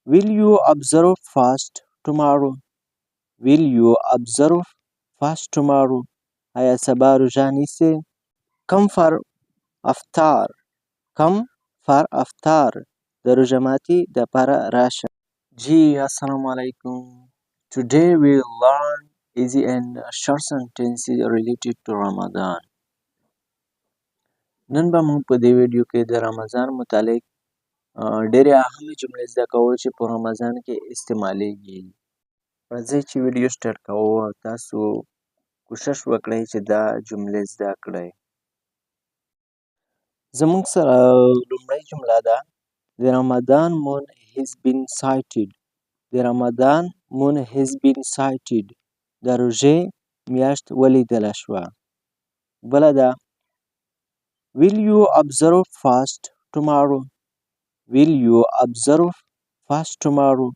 Will you observe fast tomorrow? Will you observe fast tomorrow? آیا سبا روژه نیسې؟ Come for افطار. Come for افطار. د روژه ماتي دپاره راشه. جی السلام علیکم. Today we learn easy and short sentences related to Ramadan. نن به موږ په دې ویډیو کې د رمضان متعلق ډېرې اهمې جملې زده کوو چې په رمضان کې استعمالیږي. راځئ چې ویډیو سټارټ کوو او تاسو کوشش وکړئ چې دا جملې زده کړئ. زموږ سره لومړۍ جمله ده The Ramadan moon has been sighted. The Ramadan moon has been sighted. د روژې میاشت ولیدله شوه. بله ده Will you observe fast tomorrow? Will you observe fast tomorrow?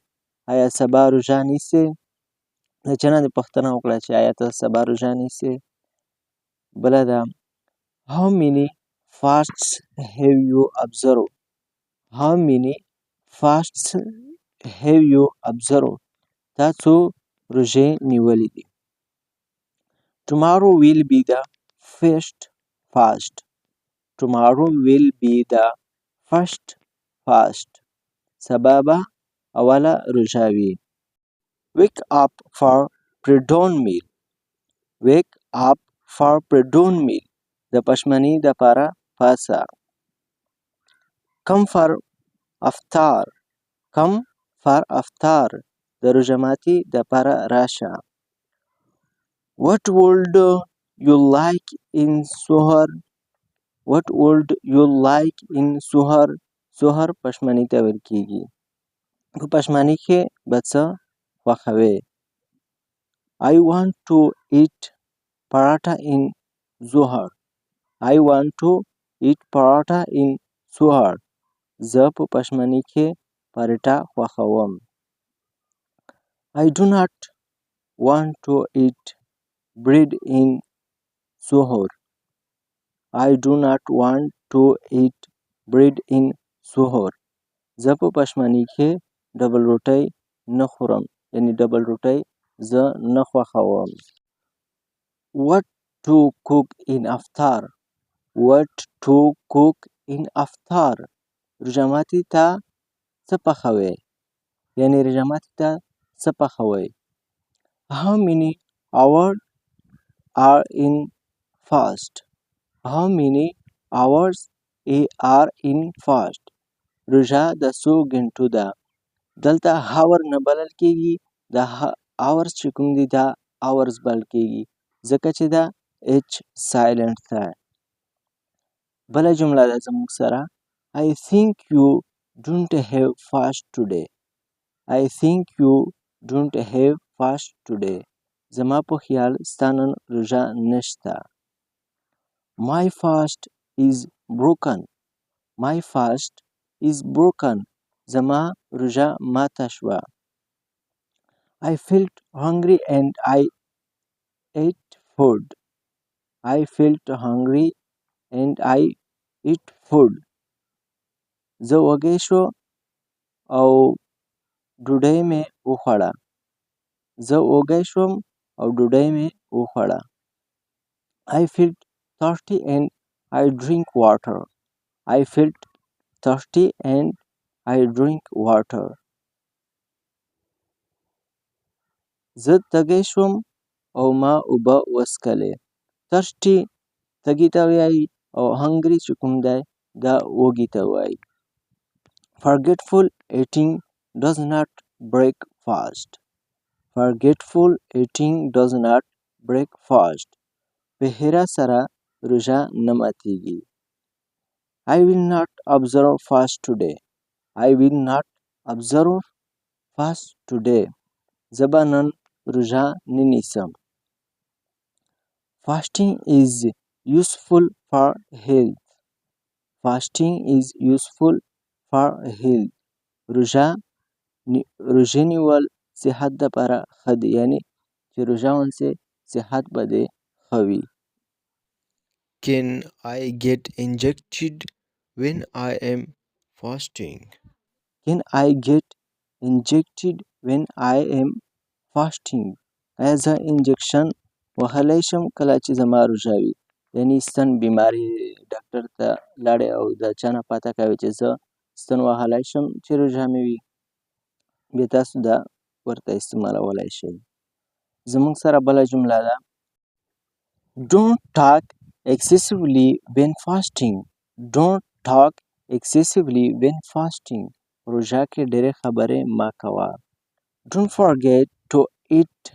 آیا سبا روژه نیسې؟ د چا نه دې پوښتنه وکړه چې آیا ته سبا روژه نیسې؟ بله ده How many fasts have you observed? How many fasts have you observed? تا څو روژې نیولې دي؟ Tomorrow will be the first fast. Tomorrow will be the first fast. سبا به اوله روژه وي. Wake up for pre-dawn meal. Wake up for pre-dawn meal. د پشمنۍ دپاره پاڅه. Come for افطار. Come for افطار. د روژه ماتي دپاره راشه. What would you like in suhar? What would you like in suhar? سحر پشمنۍ ته ویل کیږي. په پشمنۍ کې به څه خوښوې؟ I want to eat paratha in suhar. I want to eat paratha in suhar. زه په پشمنۍ کې پراټه خوښوم. I do not want to eat bread in suhur. I do not want to eat bread in suhur. زه په پشمنۍ کې ډبل روټۍ نه خورم. یعنی ډبل روټۍ زه نه خوښوم. What to cook in افطار. What to cook in افطار. روژه ماتي ته څه پخوې؟ یعنی روژه ماتي ته څه پخوئ؟ How many hours are in fast? How many hours are in fast? روژه د څو ګنټو ده؟ دلته هاور نه بلل کیږي. دا hours چې کوم دي دا hours بلل کیږي ځکه چې دا h silent ده. بله جمله ده زموږ سره I think you don't have fast today. I think you don't have fast today. زما په خیال ستا نن روژه نشته. My fast is broken. My fast is broken. زما روژه ماته شوه. I felt hungry and I ate food. I felt hungry and I ate food. زه وږی شو او ډوډۍ مې وخوړه. زه وږی شوم او ډوډۍ مې وخوړه. I felt thirsty and I drink water. I felt thirsty and I drink water. زه تږی شوم او ما اوبه وڅښلې. thirsty تږي ته وایي او hungry چې کوم دی دا وږي ته وایي. Forgetful eating does not break fast. Forgetful eating does not break fast. په هیره سره روژه نه ماتیږي. I will not observe fast today. I will not observe fast today. زه به نن روژه نه نیسم. Fasting is useful for health. Fasting is useful for health. روژه نیول صحت دپاره ښه دی. یعنی چې روژه ونیسې صحت به دې ښه وي. Can I get injected when I am fasting? Can I get injected when I am fasting. آیا زه انجکشن وهلی شم کله چې زما روژه وي؟ یعنې ستن بیماري ډاکټر ته لاړې او د چا نه پته کوې چې زه ستن وهلی شم چې روژه مې وي؟ بیا تاسو دا ورته استعمالولی شئ. زموږ سره بله جمله ده Don't talk excessively when fasting. Don't talk excessively when fasting. روژه کې ډېرې خبرې مه کوه. Don't forget to eat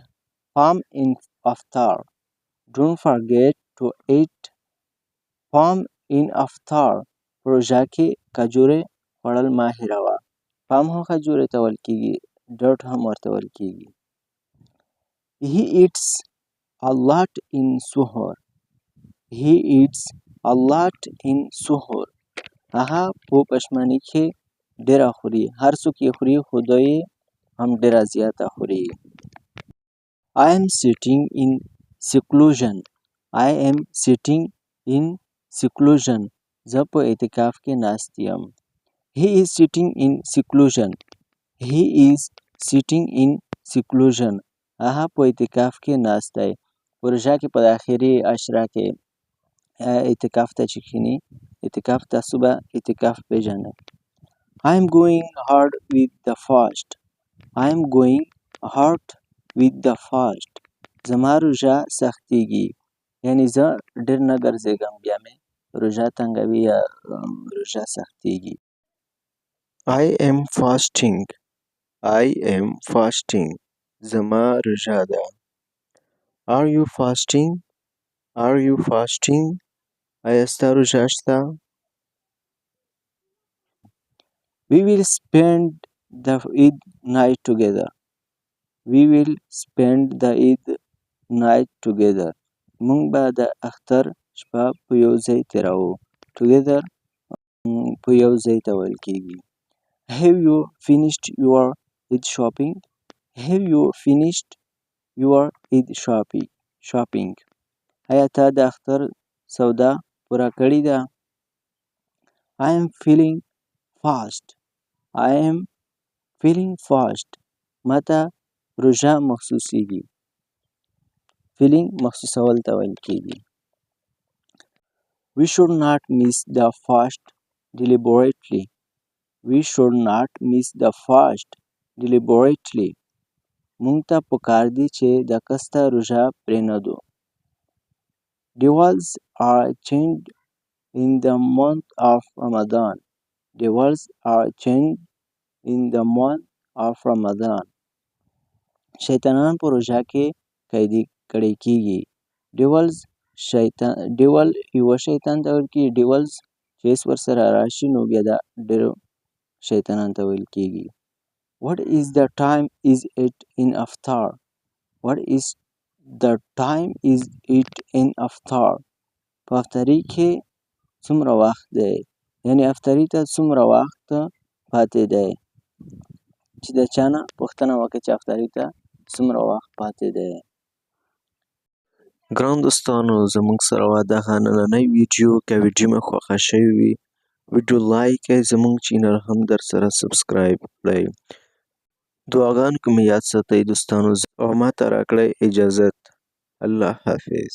palm in aftar. Don't forget to eat palm in aftar. روژه کې کجورې خوړل مه هېروه. پام هم کجورې ته ویل کېږي، ډټ هم ورته ویل کېږي. He eats a lot in suhoor. He eats a lot in suhoor. هغه په پشماني کې ډېره خوري. هر څوک یې خوري خو دوی هم ډېره زیاته خوري. I am sitting in seclusion. I am sitting in seclusion. زه په اعتکاف کې ناست یم. He is sitting in seclusion. He is sitting in seclusion. هغه په اعتکاف کې ناست دی. په روژه کې په آخري عشره کې اعتکاف ته چې کښېني، اعتکاف تاسو به اعتکاف پېژنئ. I am going hard with the fast. I am going hard with the fast. زما روژه سختېږي. یعنې زه ډېر نه ګرځېږم، بیا مې روژه تنګوي یا روژه سختېږي. I am fasting. I am fasting. زما روژه ده. Are you fasting? Are you fasting? آیا ستا روژه شته؟ We will spend the Eid night together. We will spend the Eid night together. موږ به د اختر شپه په یو ځای تېروو. Together په یو ځای ته ویل کېږي. Have you finished your Eid shopping? Have you finished your Eid shopping? آیا تا د اختر سودا پوره کړې ده؟ I am feeling fast. I am feeling fast. ماته روژه محسوسیږي. Feeling محسوسول ته ویل کېږي. We should not miss the fast deliberately. We should not miss the fast deliberately. مونږ ته پکار دي چې د قصده روژه پرېنږدو. Devils are chained in the month of Ramadan. Devils are chained in the month of Ramadan. شیطانان په روژه کې قیدي کړی کېږي. ډیول یوه شیطان ته ویل کېږي. ډیولز چې هېڅ ورسره راشي نو بیا دا ډېرو شیطانانو ته ویل کېږي. What is the time is it in aftar? What is the time is it in aftar? په افطاري کې څومره وخت دی؟ یعنې افطاري ته څومره وخت پاتې دی؟ چې د چا نه پوښتنه وکړئ چې افطاري ته څومره وخت پاتې دی. ګران دوستانو، زموږ سره وه دغه نننۍ ویډیو. که ویډیو مې خوښه شوې وي ویډیو لایک کړئ، زموږ چینل هم در سره سبسکرایب کړئ. دعاګانو کې مې یاد ساتئ دوستانو او ما ته راکړئ اجازت. الله حافظ.